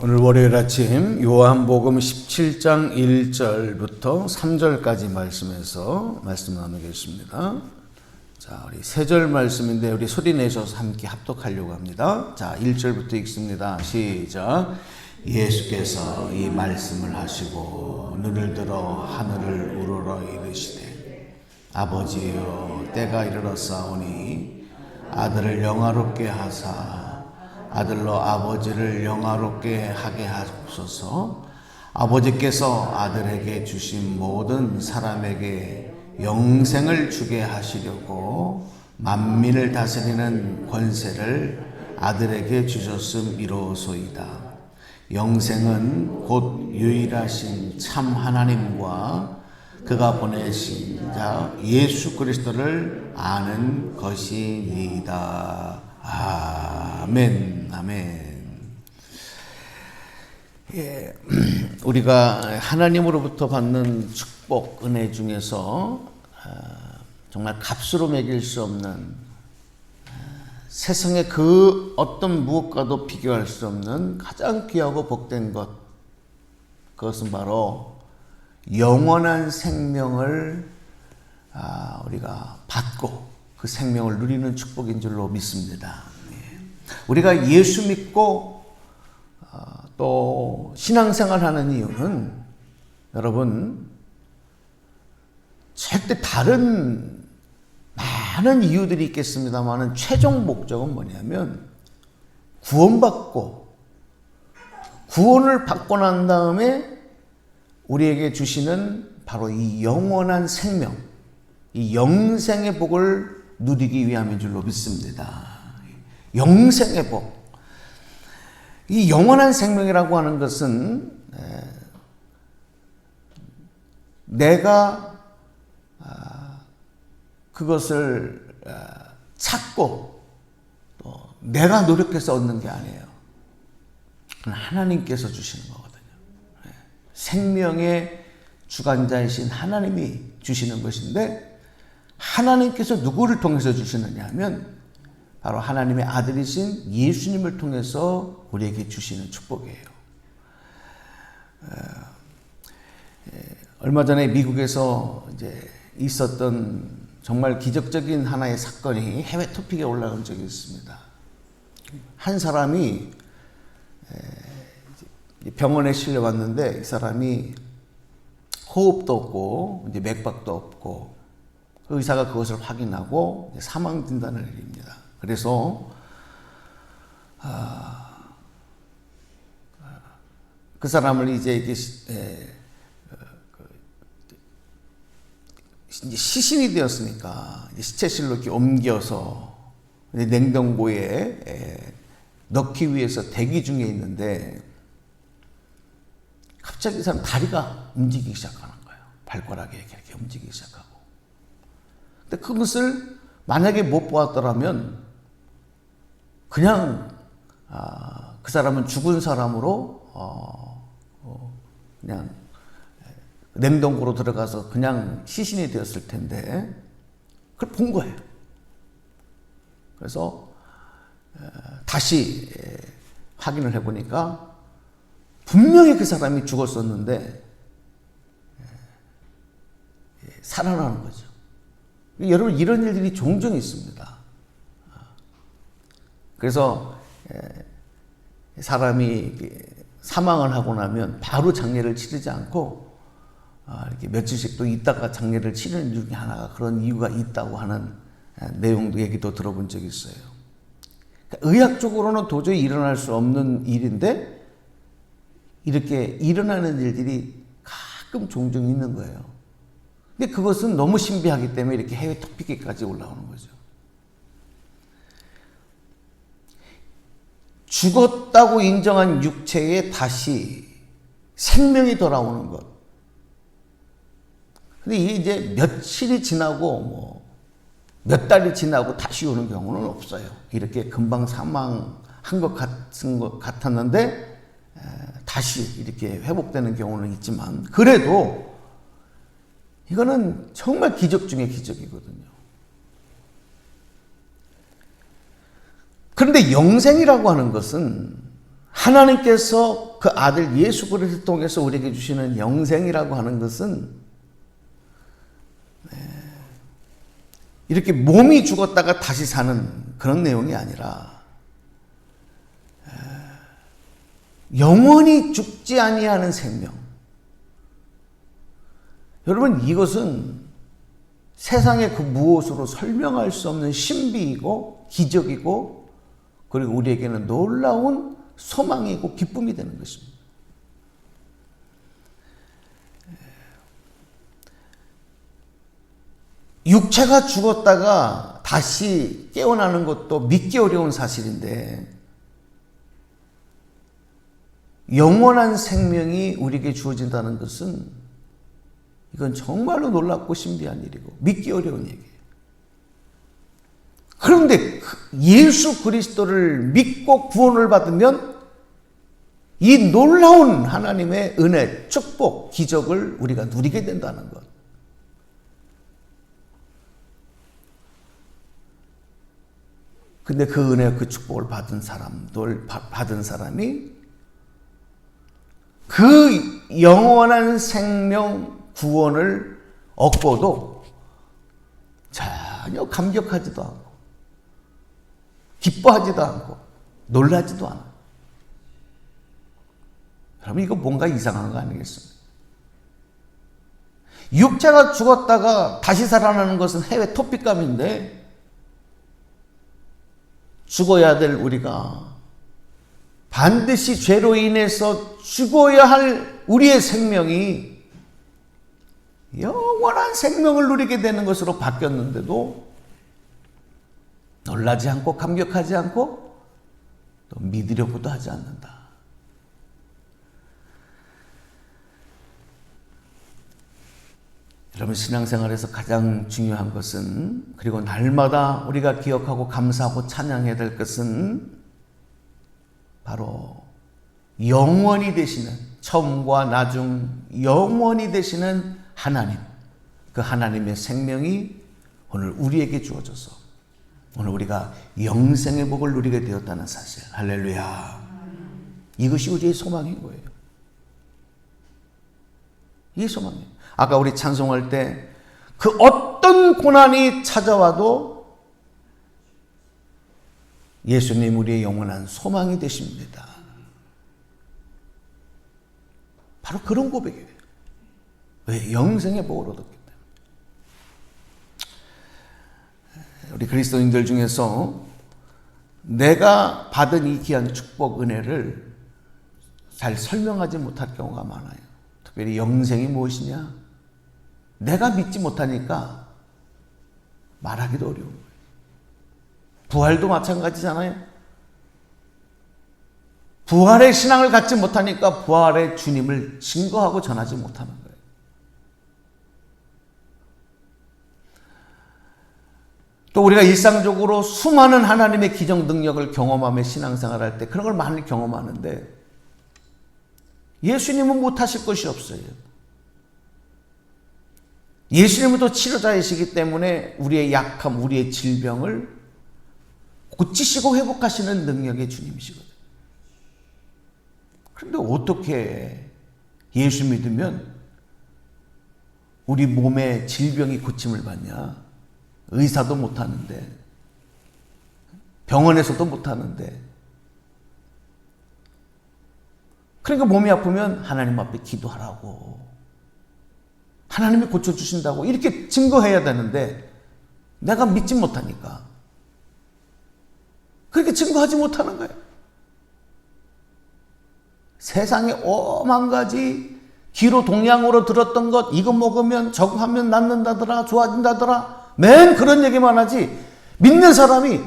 오늘 월요일 아침 요한복음 17장 1절부터 3절까지 말씀에서 말씀 나누겠습니다. 자, 우리 세 절 말씀인데 우리 소리 내셔서 함께 합독하려고 합니다. 자, 1절부터 읽습니다. 시작. 예수께서 이 말씀을 하시고 눈을 들어 하늘을 우러러 이르시되 아버지여 때가 이르렀사오니 아들을 영화롭게 하사 아들로 아버지를 영화롭게 하게 하옵소서. 아버지께서 아들에게 주신 모든 사람에게 영생을 주게 하시려고 만민을 다스리는 권세를 아들에게 주셨음이로소이다. 영생은 곧 유일하신 참 하나님과 그가 보내신 자 예수 그리스도를 아는 것이니이다. 아멘, 아멘. 예, 우리가 하나님으로부터 받는 축복, 은혜 중에서 정말 값으로 매길 수 없는 세상의 그 어떤 무엇과도 비교할 수 없는 가장 귀하고 복된 것, 그것은 바로 영원한 생명을 우리가 받고 그 생명을 누리는 축복인 줄로 믿습니다. 우리가 예수 믿고 또 신앙생활하는 이유는 여러분 절대 다른 많은 이유들이 있겠습니다만 최종 목적은 뭐냐면 구원을 받고 난 다음에 우리에게 주시는 바로 이 영원한 생명, 이 영생의 복을 누리기 위함인 줄로 믿습니다. 영생의 복. 이 영원한 생명이라고 하는 것은 내가 그것을 찾고 또 내가 노력해서 얻는 게 아니에요. 하나님께서 주시는 거거든요. 생명의 주관자이신 하나님이 주시는 것인데 하나님께서 누구를 통해서 주시느냐 하면 바로 하나님의 아들이신 예수님을 통해서 우리에게 주시는 축복이에요. 얼마 전에 미국에서 이제 있었던 정말 기적적인 하나의 사건이 해외 토픽에 올라온 적이 있습니다. 한 사람이 병원에 실려왔는데 이 사람이 호흡도 없고 이제 맥박도 없고 의사가 그것을 확인하고 사망 진단을 내립니다. 그래서 그 사람을 이제 시신이 되었으니까 시체실로 이렇게 옮겨서 냉동고에 넣기 위해서 대기 중에 있는데 갑자기 이 사람 다리가 움직이기 시작하는 거예요. 발가락이 이렇게 움직이기 시작하고. 근데 그것을 만약에 못 보았더라면 그냥 그 사람은 죽은 사람으로 그냥 냉동고로 들어가서 그냥 시신이 되었을 텐데 그걸 본 거예요. 그래서 다시 확인을 해보니까 분명히 그 사람이 죽었었는데 살아나는 거죠. 여러분 이런 일들이 종종 있습니다. 그래서 사람이 사망을 하고 나면 바로 장례를 치르지 않고 이렇게 며칠씩 또 있다가 장례를 치르는 중에 하나가 그런 이유가 있다고 하는 내용도 얘기도 들어본 적이 있어요. 그러니까 의학적으로는 도저히 일어날 수 없는 일인데 이렇게 일어나는 일들이 가끔 종종 있는 거예요. 근데 그것은 너무 신비하기 때문에 이렇게 해외 토픽에까지 올라오는 거죠. 죽었다고 인정한 육체에 다시 생명이 돌아오는 것. 근데 이게 이제 며칠이 지나고 몇 달이 지나고 다시 오는 경우는 없어요. 이렇게 금방 사망한 것 같았는데 다시 이렇게 회복되는 경우는 있지만 그래도 이거는 정말 기적 중에 기적이거든요. 그런데 영생이라고 하는 것은 하나님께서 그 아들 예수 그리스도를 통해서 우리에게 주시는 영생이라고 하는 것은 이렇게 몸이 죽었다가 다시 사는 그런 내용이 아니라 영원히 죽지 아니하는 생명. 여러분, 이것은 세상의 그 무엇으로 설명할 수 없는 신비이고 기적이고 그리고 우리에게는 놀라운 소망이고 기쁨이 되는 것입니다. 육체가 죽었다가 다시 깨어나는 것도 믿기 어려운 사실인데 영원한 생명이 우리에게 주어진다는 것은 이건 정말로 놀랍고 신비한 일이고 믿기 어려운 얘기예요. 그런데 예수 그리스도를 믿고 구원을 받으면 이 놀라운 하나님의 은혜, 축복, 기적을 우리가 누리게 된다는 것. 근데 그 은혜, 그 축복을 받은 사람이 그 영원한 생명 구원을 얻고도 전혀 감격하지도 않고 기뻐하지도 않고 놀라지도 않아. 여러분, 이거 뭔가 이상한 거 아니겠습니까? 육체가 죽었다가 다시 살아나는 것은 해외 토픽감인데 죽어야 될 우리가 반드시 죄로 인해서 죽어야 할 우리의 생명이 영원한 생명을 누리게 되는 것으로 바뀌었는데도 놀라지 않고 감격하지 않고 또 믿으려고도 하지 않는다. 여러분, 신앙생활에서 가장 중요한 것은, 그리고 날마다 우리가 기억하고 감사하고 찬양해야 될 것은 바로 영원히 되시는, 처음과 나중 영원히 되시는 하나님, 그 하나님의 생명이 오늘 우리에게 주어져서 오늘 우리가 영생의 복을 누리게 되었다는 사실. 할렐루야. 이것이 우리의 소망인 거예요. 이게 소망이에요. 아까 우리 찬송할 때 그 어떤 고난이 찾아와도 예수님 우리의 영원한 소망이 되십니다. 바로 그런 고백이에요. 왜? 영생의 복을 얻었기 때문에. 우리 그리스도인들 중에서 내가 받은 이 귀한 축복 은혜를 잘 설명하지 못할 경우가 많아요. 특별히 영생이 무엇이냐? 내가 믿지 못하니까 말하기도 어려운 거예요. 부활도 마찬가지잖아요. 부활의 신앙을 갖지 못하니까 부활의 주님을 증거하고 전하지 못하는 거예요. 또 우리가 일상적으로 수많은 하나님의 기적 능력을 경험하며 신앙생활을 할 때 그런 걸 많이 경험하는데 예수님은 못하실 것이 없어요. 예수님은 또 치료자이시기 때문에 우리의 약함, 우리의 질병을 고치시고 회복하시는 능력의 주님이시거든요. 그런데 어떻게 예수 믿으면 우리 몸의 질병이 고침을 받냐? 의사도 못하는데, 병원에서도 못하는데, 그러니까 몸이 아프면 하나님 앞에 기도하라고, 하나님이 고쳐주신다고 이렇게 증거해야 되는데 내가 믿지 못하니까 그렇게 증거하지 못하는 거예요. 세상에 오만 가지 귀로 동양으로 들었던 것, 이거 먹으면 저거 하면 낫는다더라, 좋아진다더라, 맨 그런 얘기만 하지 믿는 사람이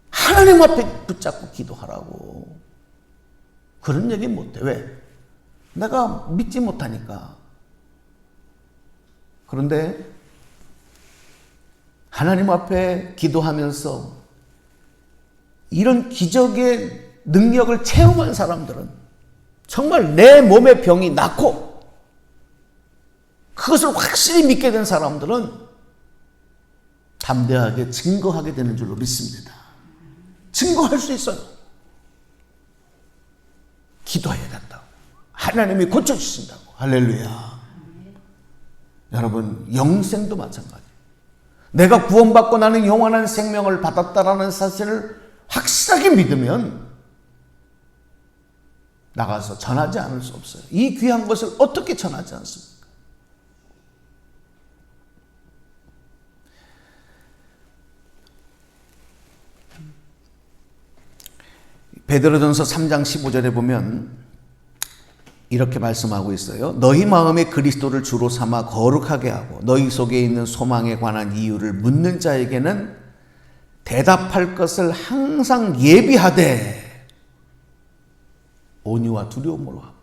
하나님 앞에 붙잡고 기도하라고 그런 얘기 못해. 왜? 내가 믿지 못하니까. 그런데 하나님 앞에 기도하면서 이런 기적의 능력을 체험한 사람들은 정말 내 몸의 병이 낫고 그것을 확실히 믿게 된 사람들은 담대하게 증거하게 되는 줄로 믿습니다. 증거할 수 있어요. 기도해야 된다고. 하나님이 고쳐주신다고. 할렐루야. 여러분, 영생도 마찬가지예요. 내가 구원받고 나는 영원한 생명을 받았다라는 사실을 확실하게 믿으면 나가서 전하지 않을 수 없어요. 이 귀한 것을 어떻게 전하지 않습니까? 베드로전서 3장 15절에 보면 이렇게 말씀하고 있어요. 너희 마음에 그리스도를 주로 삼아 거룩하게 하고 너희 속에 있는 소망에 관한 이유를 묻는 자에게는 대답할 것을 항상 예비하되 온유와 두려움으로 하고.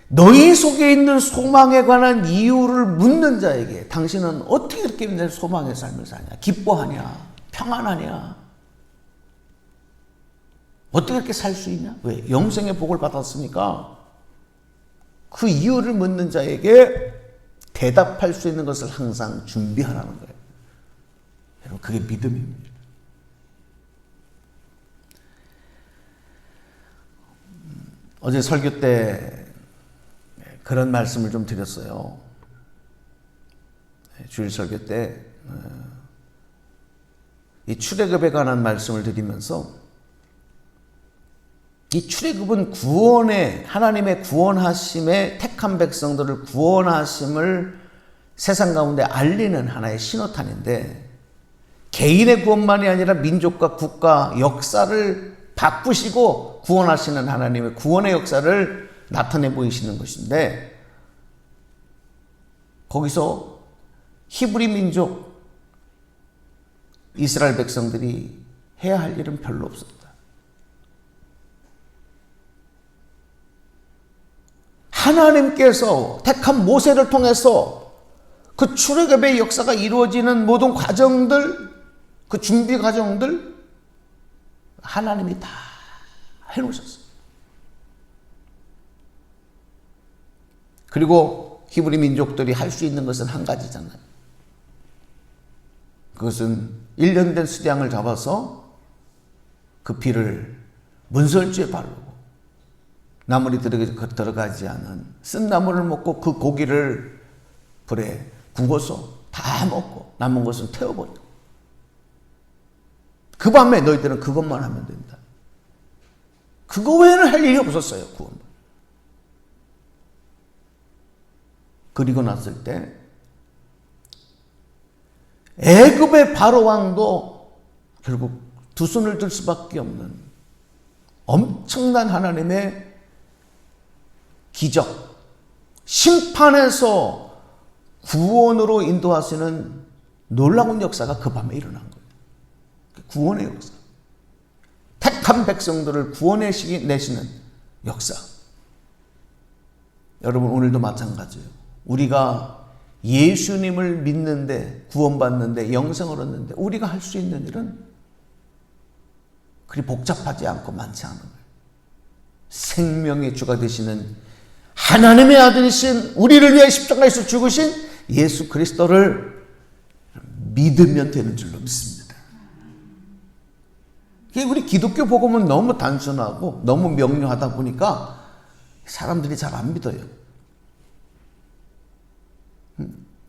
너희 속에 있는 소망에 관한 이유를 묻는 자에게 당신은 어떻게 이렇게 내 소망의 삶을 사냐? 기뻐하냐? 평안하냐? 어떻게 이렇게 살 수 있냐? 왜? 영생의 복을 받았으니까 그 이유를 묻는 자에게 대답할 수 있는 것을 항상 준비하라는 거예요. 여러분, 그게 믿음입니다. 어제 설교 때 그런 말씀을 좀 드렸어요. 주일 설교 때 이 출애굽에 관한 말씀을 드리면서 이 출애굽은 구원의 하나님의 구원하심의 택한 백성들을 구원하심을 세상 가운데 알리는 하나의 신호탄인데 개인의 구원만이 아니라 민족과 국가 역사를 바꾸시고 구원하시는 하나님의 구원의 역사를 나타내 보이시는 것인데 거기서 히브리 민족 이스라엘 백성들이 해야 할 일은 별로 없었다. 하나님께서 택한 모세를 통해서 그 출애굽의 역사가 이루어지는 모든 과정들, 그 준비 과정들 하나님이 다 해놓으셨어요. 그리고 히브리 민족들이 할 수 있는 것은 한 가지잖아요. 그것은 1년 된 수량을 잡아서 그 피를 문설주에 바르고 나물이 들어가지 않은 쓴 나물을 먹고 그 고기를 불에 구워서 다 먹고 남은 것은 태워버리고 그 밤에 너희들은 그것만 하면 된다. 그거 외에는 할 일이 없었어요. 구원. 그리고 났을 때 애굽의 바로 왕도 결국 두 손을 들 수밖에 없는 엄청난 하나님의 기적, 심판에서 구원으로 인도하시는 놀라운 역사가 그 밤에 일어난 거예요. 구원의 역사. 택한 백성들을 구원내시는 역사. 여러분, 오늘도 마찬가지예요. 우리가 예수님을 믿는데, 구원받는데, 영생을 얻는데 우리가 할 수 있는 일은 그리 복잡하지 않고 많지 않은 거예요. 생명의 주가 되시는 하나님의 아들이신, 우리를 위해 십자가에서 죽으신 예수 그리스도를 믿으면 되는 줄로 믿습니다. 우리 기독교 복음은 너무 단순하고 너무 명료하다 보니까 사람들이 잘 안 믿어요.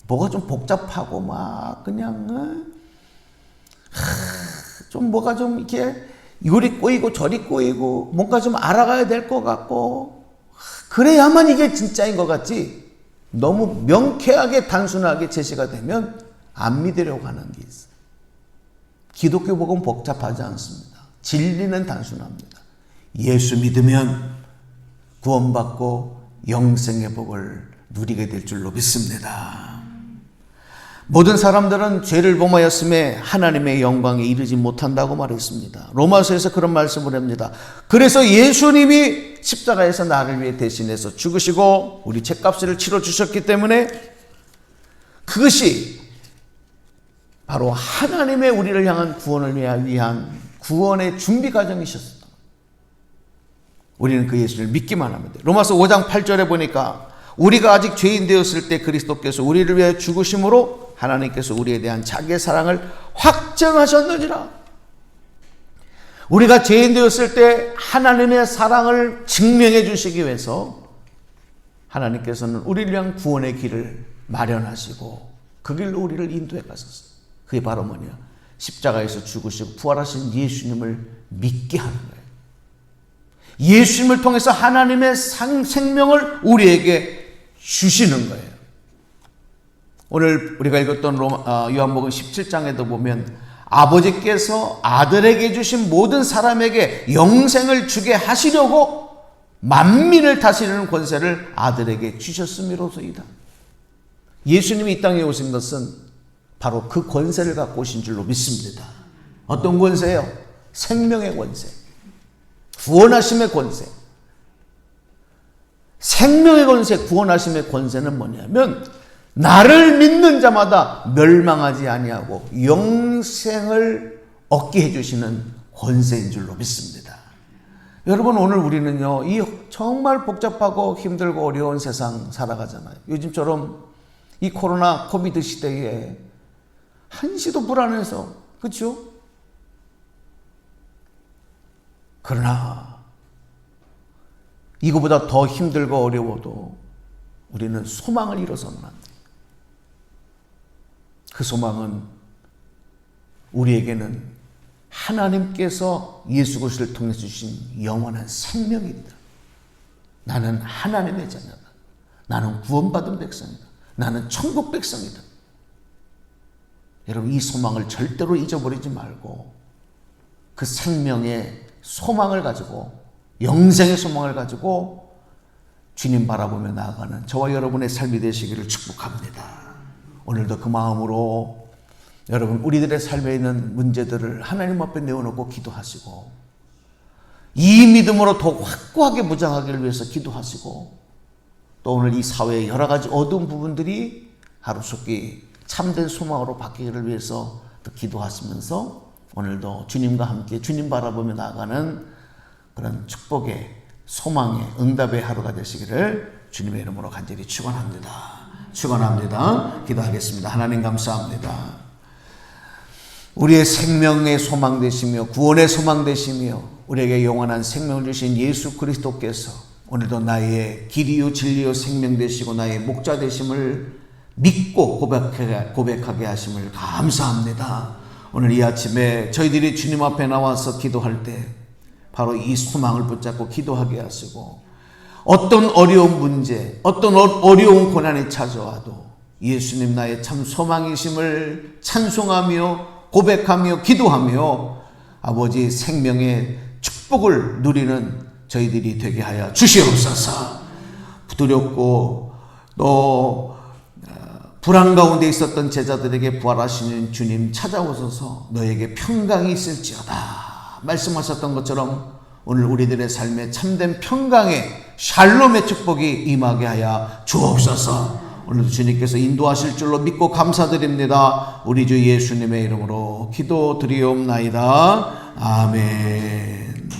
뭐가 좀 복잡하고 막 그냥 좀 뭐가 좀 이렇게 이리 꼬이고 저리 꼬이고 뭔가 좀 알아가야 될 것 같고 그래야만 이게 진짜인 것 같지, 너무 명쾌하게 단순하게 제시가 되면 안 믿으려고 하는 게 있어요. 기독교 복음은 복잡하지 않습니다. 진리는 단순합니다. 예수 믿으면 구원받고 영생의 복을 누리게 될 줄로 믿습니다. 모든 사람들은 죄를 범하였음에 하나님의 영광에 이르지 못한다고 말했습니다. 로마서에서 그런 말씀을 합니다. 그래서 예수님이 십자가에서 나를 위해 대신해서 죽으시고 우리 죄값을 치러주셨기 때문에 그것이 바로 하나님의 우리를 향한 구원을 위한 구원의 준비 과정이셨습니다. 우리는 그 예수를 믿기만 하면 돼요. 로마서 5장 8절에 보니까 우리가 아직 죄인 되었을 때 그리스도께서 우리를 위하여 죽으심으로 하나님께서 우리에 대한 자기의 사랑을 확정하셨느니라. 우리가 죄인 되었을 때 하나님의 사랑을 증명해 주시기 위해서 하나님께서는 우리를 위한 구원의 길을 마련하시고 그 길로 우리를 인도해 가셨어요. 그게 바로 뭐냐? 십자가에서 죽으시고 부활하신 예수님을 믿게 하는 거예요. 예수님을 통해서 하나님의 생명을 우리에게 주시는 거예요. 오늘 우리가 읽었던 요한복음 17장에도 보면 아버지께서 아들에게 주신 모든 사람에게 영생을 주게 하시려고 만민을 다스리는 권세를 아들에게 주셨음이로소이다. 예수님이 이 땅에 오신 것은 바로 그 권세를 갖고 오신 줄로 믿습니다. 어떤 권세요? 생명의 권세, 구원하심의 권세. 생명의 권세, 구원하심의 권세는 뭐냐면 나를 믿는 자마다 멸망하지 아니하고 영생을 얻게 해주시는 권세인 줄로 믿습니다. 여러분, 오늘 우리는요, 이 정말 복잡하고 힘들고 어려운 세상 살아가잖아요. 요즘처럼 이 코로나 코비드 시대에 한시도 불안해서, 그렇죠? 그러나 이거보다 더 힘들고 어려워도 우리는 소망을 잃어서는 안 돼요. 그 소망은 우리에게는 하나님께서 예수 그리스도를 통해 주신 영원한 생명이다. 나는 하나님의 자녀다. 나는 구원받은 백성이다. 나는 천국 백성이다. 여러분, 이 소망을 절대로 잊어버리지 말고 그 생명의 소망을 가지고, 영생의 소망을 가지고 주님 바라보며 나아가는 저와 여러분의 삶이 되시기를 축복합니다. 오늘도 그 마음으로 여러분, 우리들의 삶에 있는 문제들을 하나님 앞에 내어놓고 기도하시고, 이 믿음으로 더 확고하게 무장하기를 위해서 기도하시고, 또 오늘 이 사회의 여러 가지 어두운 부분들이 하루속히 참된 소망으로 바뀌기를 위해서 또 기도하시면서 오늘도 주님과 함께 주님 바라보며 나아가는 그런 축복의, 소망의, 응답의 하루가 되시기를 주님의 이름으로 간절히 축원합니다. 축원합니다. 기도하겠습니다. 하나님 감사합니다. 우리의 생명의 소망 되시며 구원의 소망 되시며 우리에게 영원한 생명을 주신 예수 그리스도께서 오늘도 나의 길이요 진리요 생명 되시고 나의 목자 되심을 믿고 고백하게 하심을 감사합니다. 오늘 이 아침에 저희들이 주님 앞에 나와서 기도할 때 바로 이 소망을 붙잡고 기도하게 하시고, 어떤 어려운 문제, 어떤 어려운 고난이 찾아와도 예수님 나의 참 소망이심을 찬송하며 고백하며 기도하며 아버지 생명의 축복을 누리는 저희들이 되게 하여 주시옵소서. 두렵고 또 불안 가운데 있었던 제자들에게 부활하시는 주님 찾아오셔서 너에게 평강이 있을지어다 말씀하셨던 것처럼 오늘 우리들의 삶에 참된 평강의 샬롬의 축복이 임하게 하여 주옵소서. 오늘도 주님께서 인도하실 줄로 믿고 감사드립니다. 우리 주 예수님의 이름으로 기도드리옵나이다. 아멘.